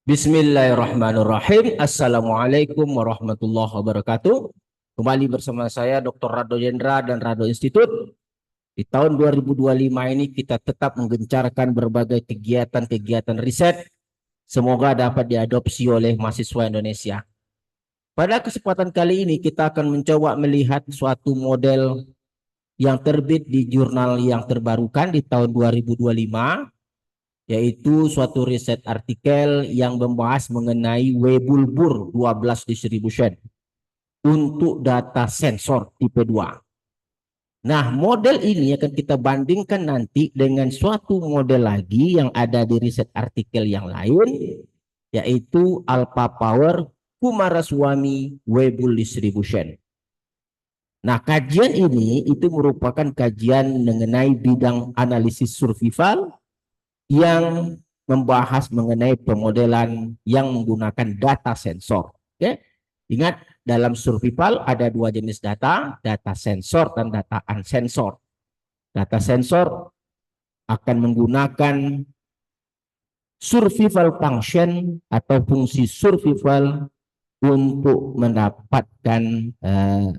Bismillahirrahmanirrahim. Assalamualaikum warahmatullahi wabarakatuh. Kembali bersama saya Dr. Rado Yendra dan Rado Institute. Di tahun 2025 ini kita tetap menggencarkan berbagai kegiatan-kegiatan riset. Semoga dapat diadopsi oleh mahasiswa Indonesia. Pada kesempatan kali ini kita akan mencoba melihat suatu model yang terbit di jurnal yang terbarukan di tahun 2025, yaitu suatu riset artikel yang membahas mengenai Weibull-Burr 12 distribution untuk data sensor tipe 2. Nah, model ini akan kita bandingkan nanti dengan suatu model lagi yang ada di riset artikel yang lain, yaitu Alpha Power Kumaraswamy Weibull distribution. Nah, kajian ini itu merupakan kajian mengenai bidang analisis survival yang membahas mengenai pemodelan yang menggunakan data sensor. Oke, ingat dalam survival ada dua jenis data sensor dan data unsensor. Data sensor akan menggunakan survival function atau fungsi survival untuk mendapatkan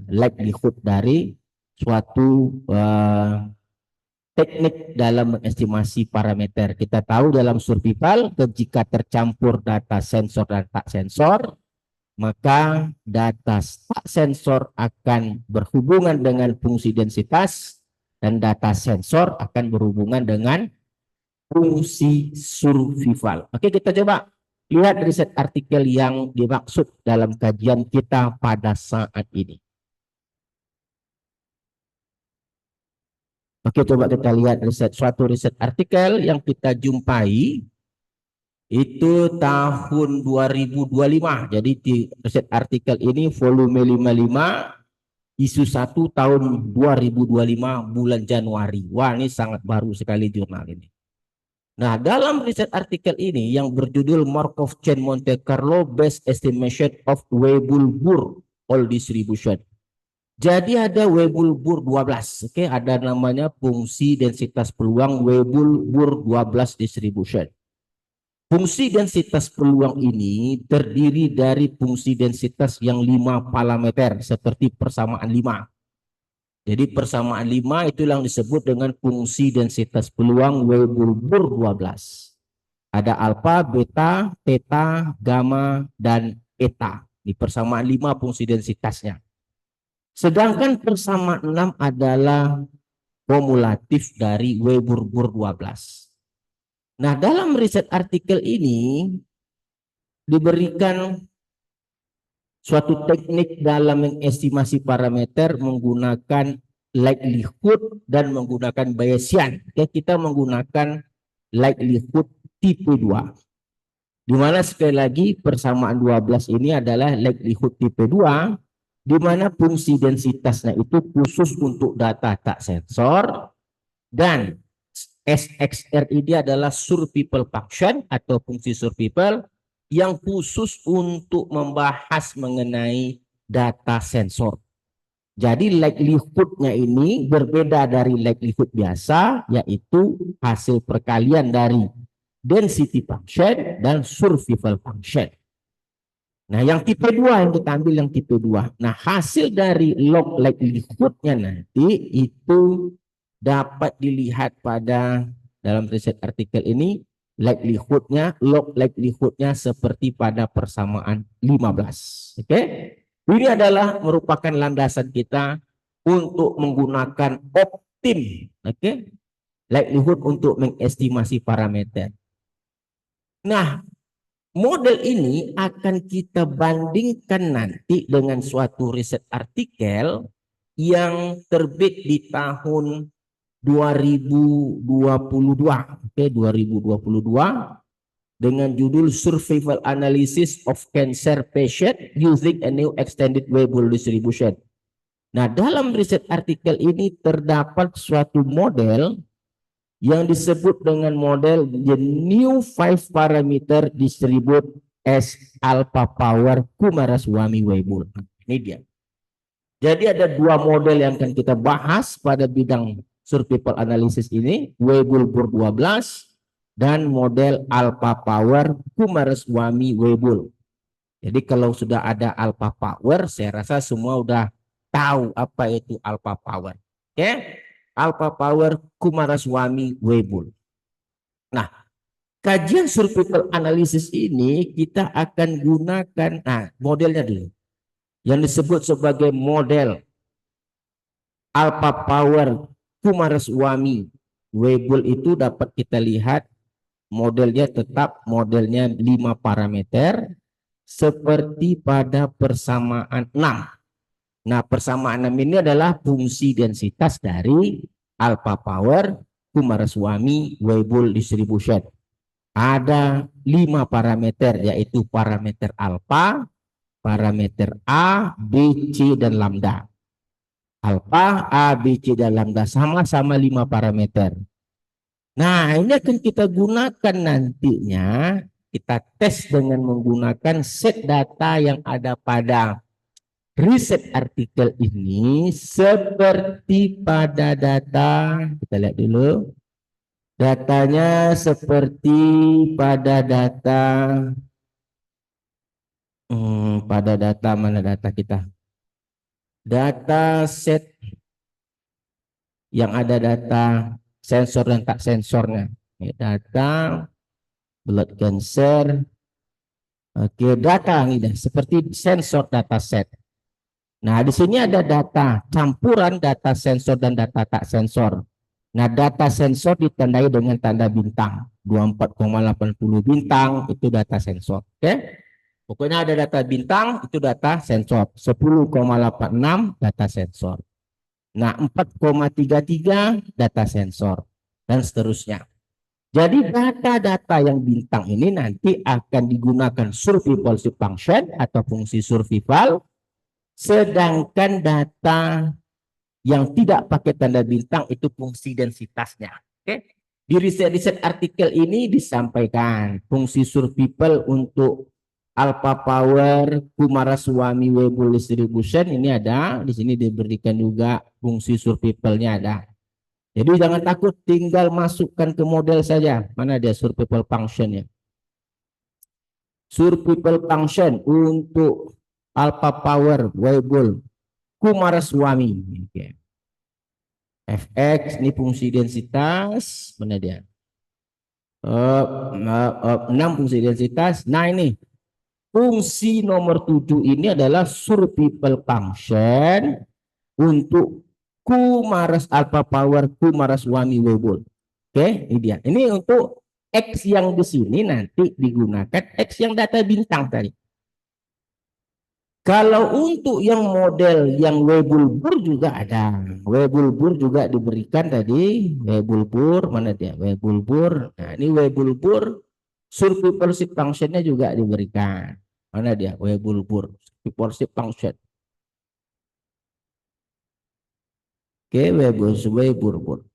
likelihood dari suatu teknik dalam mengestimasi parameter. Kita tahu dalam survival, jika tercampur data sensor dan tak sensor, maka data tak sensor akan berhubungan dengan fungsi densitas dan data sensor akan berhubungan dengan fungsi survival. Oke, kita coba lihat riset artikel yang dimaksud dalam kajian kita pada saat ini. Oke, coba kita lihat suatu riset artikel yang kita jumpai itu tahun 2025. Jadi di riset artikel ini volume 55 isu 1 tahun 2025 bulan Januari. Wah, ini sangat baru sekali jurnal ini. Nah, dalam riset artikel ini yang berjudul Markov Chain Monte Carlo Best Estimation of Weibull-Burr All Distribution. Jadi ada Weibull-Burr 12, oke, ada namanya fungsi densitas peluang Weibull-Burr 12 distribution. Fungsi densitas peluang ini terdiri dari fungsi densitas yang 5 parameter seperti persamaan 5. Jadi persamaan 5 itu yang disebut dengan fungsi densitas peluang Weibull-Burr 12. Ada alfa, beta, theta, gamma, dan eta. Di persamaan 5 fungsi densitasnya. Sedangkan persamaan 6 adalah kumulatif dari Weibull-Burr 12. Nah, dalam riset artikel ini diberikan suatu teknik dalam mengestimasi parameter menggunakan likelihood dan menggunakan Bayesian. Kita menggunakan likelihood tipe 2. Di mana sekali lagi persamaan 12 ini adalah likelihood tipe 2. Di mana fungsi densitasnya itu khusus untuk data tak sensor, dan SXR ini adalah survival function atau fungsi survival yang khusus untuk membahas mengenai data sensor. Jadi likelihoodnya ini berbeda dari likelihood biasa, yaitu hasil perkalian dari density function dan survival function. Nah, yang tipe 2 yang kita ambil yang tipe 2. Nah, hasil dari log likelihood-nya nanti itu dapat dilihat pada dalam riset artikel ini likelihood-nya, log likelihood-nya seperti pada persamaan 15. Oke? Ini adalah merupakan landasan kita untuk menggunakan optim, oke? Likelihood untuk mengestimasi parameter. Nah, model ini akan kita bandingkan nanti dengan suatu riset artikel yang terbit di tahun 2022, oke, 2022 dengan judul Survival Analysis of Cancer Patient Using a New Extended Weibull Distribution. Nah, dalam riset artikel ini terdapat suatu model yang disebut dengan model the new 5 parameter distribute as alpha power Kumaraswamy Weibull. Ini dia. Jadi ada dua model yang akan kita bahas pada bidang survival analysis ini, Weibull-Burr 12 dan model alpha power Kumaraswamy Weibull. Jadi kalau sudah ada alpha power, saya rasa semua udah tahu apa itu alpha power. Oke? Alpha power Kumaraswamy Weibull. Nah, kajian survival analysis ini kita akan gunakan, nah modelnya dulu, yang disebut sebagai model alpha power Kumaraswamy Weibull itu dapat kita lihat modelnya tetap modelnya 5 parameter seperti pada persamaan 6. Nah, persamaan 6 ini adalah fungsi densitas dari alpha power Kumaraswamy Weibull distribution. Ada 5 parameter, yaitu parameter alpha, parameter A, B, C, dan lambda. Alpha, A, B, C, dan lambda sama-sama 5 parameter. Nah, ini akan kita gunakan nantinya, kita tes dengan menggunakan set data yang ada pada riset artikel ini seperti pada data, kita lihat dulu. Datanya seperti pada data, pada data mana data kita? Data set yang ada data sensor dan tak sensornya. Ini data blood cancer. Oke, data ini seperti sensor data set. Nah, di sini ada data campuran data sensor dan data tak sensor. Nah, data sensor ditandai dengan tanda bintang. 24,80 bintang itu data sensor. Oke. Pokoknya ada data bintang itu data sensor. 10,86 data sensor. Nah, 4,33 data sensor dan seterusnya. Jadi data-data yang bintang ini nanti akan digunakan survival function atau fungsi survival, sedangkan data yang tidak pakai tanda bintang itu fungsi densitasnya. Oke. Di riset-riset artikel ini disampaikan fungsi survival untuk alpha power Kumaraswamy Weibull distribution ini ada, di sini diberikan juga fungsi survivalnya ada. Jadi jangan takut, tinggal masukkan ke model saja. Mana dia survival functionnya? Survival function untuk alpha power Weibull Kumaraswamy. Oke. Fx ini fungsi densitas, mana dia? 6 fungsi densitas. Nah ini fungsi nomor 7 ini adalah survival function untuk alpha power Kumaraswamy Weibull. Oke, ini dia. Ini untuk X yang di sini nanti digunakan X yang data bintang tadi. Kalau untuk yang model yang Weibull-Burr juga ada. Weibull-Burr juga diberikan tadi. Weibull-Burr, mana dia? Weibull-Burr. Nah, ini Weibull-Burr. Survival functionnya juga diberikan. Mana dia? Weibull-Burr. Survival function. Oke, Weibull-Burr.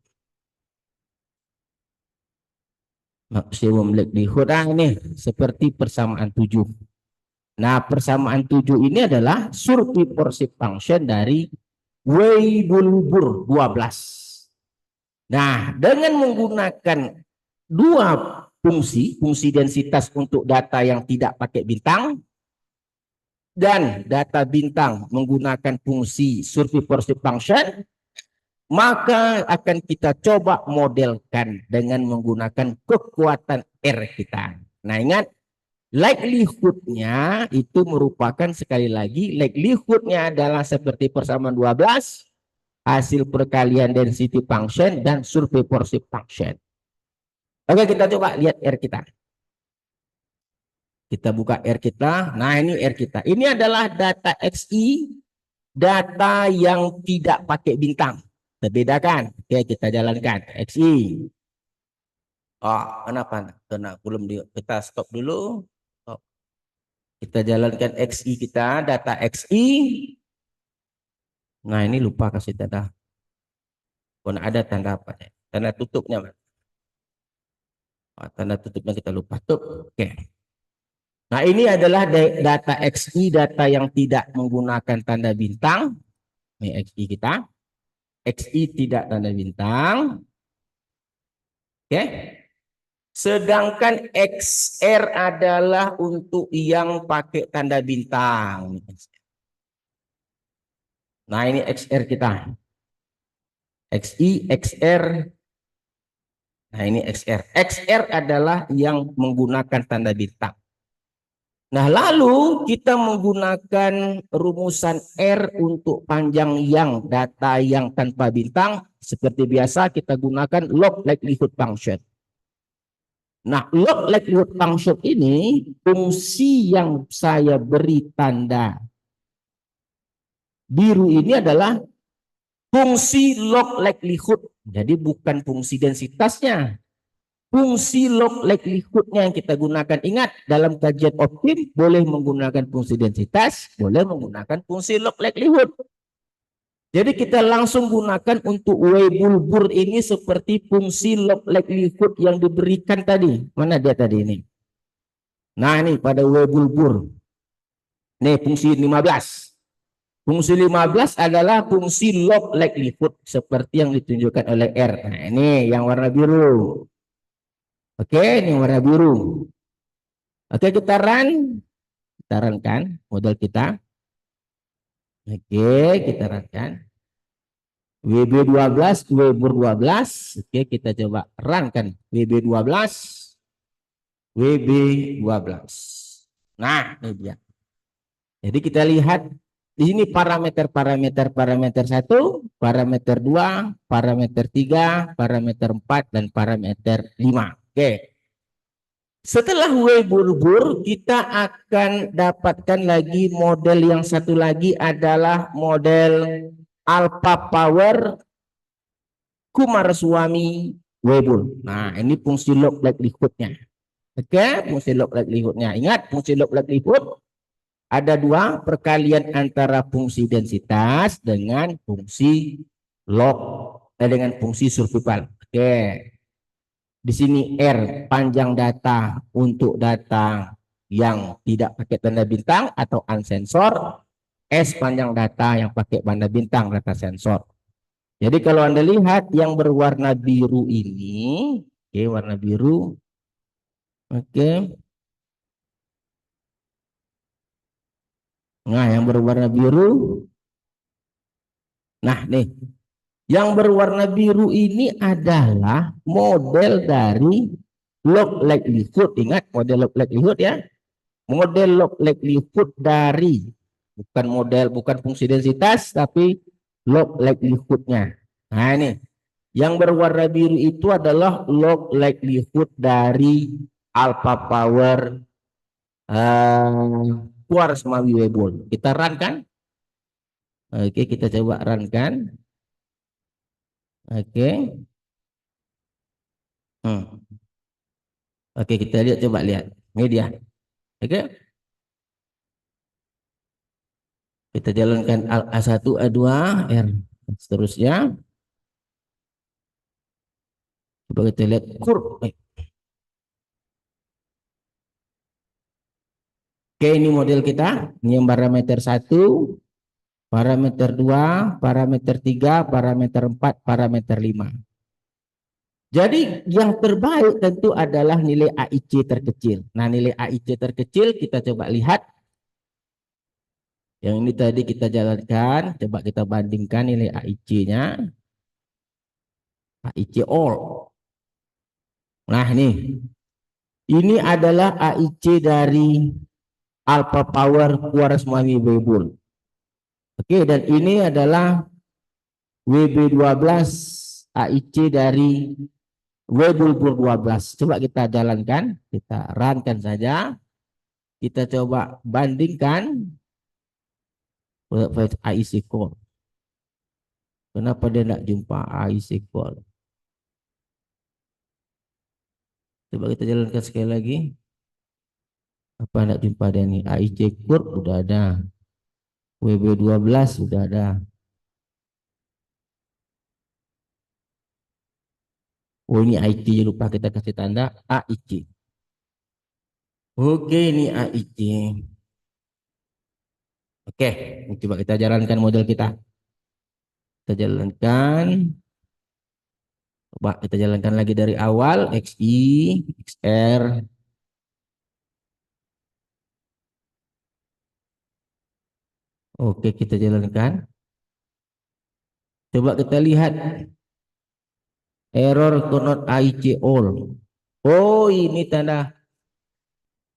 Maksimum likelihood. Ini seperti persamaan 7. Nah, persamaan 7 ini adalah survival function dari Weibull-Burr 12. Nah, dengan menggunakan dua fungsi densitas untuk data yang tidak pakai bintang dan data bintang menggunakan fungsi survival function, maka akan kita coba modelkan dengan menggunakan kekuatan R kita. Nah, ingat, likelihood-nya itu merupakan, sekali lagi, likelihood-nya adalah seperti persamaan 12, hasil perkalian density function dan survival function. Oke, kita coba lihat R kita. Kita buka R kita. Nah, ini R kita. Ini adalah data XI, data yang tidak pakai bintang. Terbedakan. Oke, kita jalankan. XI. Oh, kenapa? Karena belum kita stop dulu. Kita jalankan XI kita, data XI. Nah, ini lupa kasih tanda. Karena ada tanda apa? Tanda tutupnya. Tanda tutupnya kita lupa. Tutup. Oke. Nah, ini adalah data XI, data yang tidak menggunakan tanda bintang. Ini XI kita. XI tidak tanda bintang. Oke. Sedangkan XR adalah untuk yang pakai tanda bintang. Nah, ini XR kita. XI, XR. Nah, ini XR. XR adalah yang menggunakan tanda bintang. Nah, lalu kita menggunakan rumusan R untuk panjang yang data yang tanpa bintang. Seperti biasa kita gunakan log likelihood function. Nah, log likelihood function ini fungsi yang saya beri tanda biru ini adalah fungsi log likelihood. Jadi bukan fungsi densitasnya. Fungsi log likelihoodnya yang kita gunakan. Ingat, dalam kajian optim boleh menggunakan fungsi densitas, boleh menggunakan fungsi log likelihood. Jadi kita langsung gunakan untuk Weibull-Burr ini seperti fungsi log likelihood yang diberikan tadi. Mana dia tadi ini? Nah, ini pada Weibull-Burr. Nih fungsi 15. Fungsi 15 adalah fungsi log likelihood seperti yang ditunjukkan oleh R. Nah, ini yang warna biru. Oke, ini warna biru. Oke, kita runkan model kita. Oke, kita runkan. WB12, WB12. Oke, kita coba runkan WB12, WB12. Nah, ini dia. Jadi kita lihat di sini parameter 1, parameter 2, parameter 3, parameter 4, dan parameter 5. Oke. Setelah Weibull-Burr, kita akan dapatkan lagi model yang satu lagi adalah model alpha power Coomaraswamy Weibull. Nah, ini fungsi log likelihood-nya. Oke, fungsi log likelihood-nya. Ingat, fungsi log likelihood ada dua, perkalian antara fungsi densitas dengan fungsi log dengan fungsi survival. Oke. Di sini R panjang data untuk data yang tidak pakai tanda bintang atau unsensor. S panjang data yang pakai tanda bintang, data sensor. Jadi kalau Anda lihat yang berwarna biru ini, oke, warna biru. Oke. Nah, yang berwarna biru. Nah, nih. Yang berwarna biru ini adalah model dari log likelihood. Ingat model log likelihood ya. Model log likelihood dari bukan fungsi densitas tapi log likelihoodnya. Nah, ini yang berwarna biru itu adalah log likelihood dari alpha power Coomaraswamy Weibull. Kita run kan? Oke, kita coba run kan. Oke. Oke, kita lihat, coba lihat. Ini dia. Oke. Kita jalankan A1, A2, R. Seterusnya. Coba kita lihat kurve. Oke, ini model kita. Ini yang parameter 1, parameter 2, parameter 3, parameter 4, parameter 5. Jadi yang terbaik tentu adalah nilai AIC terkecil. Nah, nilai AIC terkecil kita coba lihat. Yang ini tadi kita jalankan. Coba kita bandingkan nilai AIC-nya. AIC all. Nah, ini adalah AIC dari alpha power Coomaraswamy Weibull. Oke, dan ini adalah WB12 AIC dari Weibull-Burr 12. Coba kita jalankan, kita runkan saja. Kita coba bandingkan AIC call. Kenapa dia tidak jumpa AIC call? Coba kita jalankan sekali lagi. Apa tidak jumpa dia nih? AIC curve udah ada. WB12 sudah ada. Oh, ini AIC, lupa kita kasih tanda AIC. Oke, ini AIC. Oke, coba kita jalankan model kita. Kita jalankan. Coba kita jalankan lagi dari awal. XI, XR. Oke, kita jalankan. Coba kita lihat error cannot IC all. Oh, ini tanda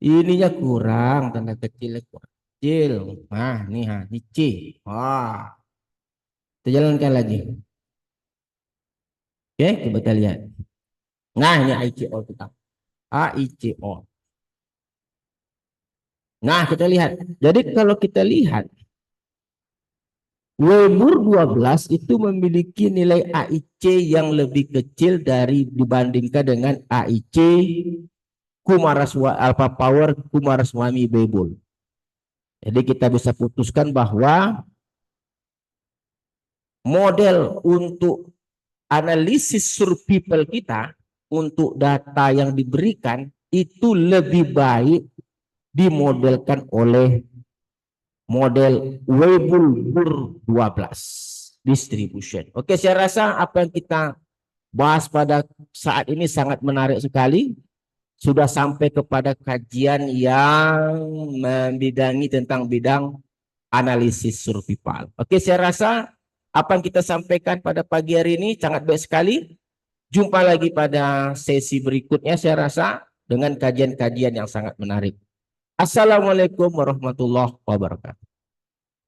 ininya kurang, tanda kecilnya kurang kecil. Nah, nih, ini C. Wah, kita jalankan lagi. Oke, coba kita lihat. Nah, ini IC all kita. AIC all. Nah, kita lihat. Jadi kalau kita lihat Webur 12 itu memiliki nilai AIC yang lebih kecil dari dibandingkan dengan AIC Kumaraswamy Alpha Power Kumaraswamy Webull. Jadi kita bisa putuskan bahwa model untuk analisis survival kita untuk data yang diberikan itu lebih baik dimodelkan oleh model Weibull Burr 12 distribution. Oke, saya rasa apa yang kita bahas pada saat ini sangat menarik sekali. Sudah sampai kepada kajian yang membidangi tentang bidang analisis survival. Oke, saya rasa apa yang kita sampaikan pada pagi hari ini sangat baik sekali. Jumpa lagi pada sesi berikutnya, saya rasa, dengan kajian-kajian yang sangat menarik. Assalamualaikum warahmatullahi wabarakatuh.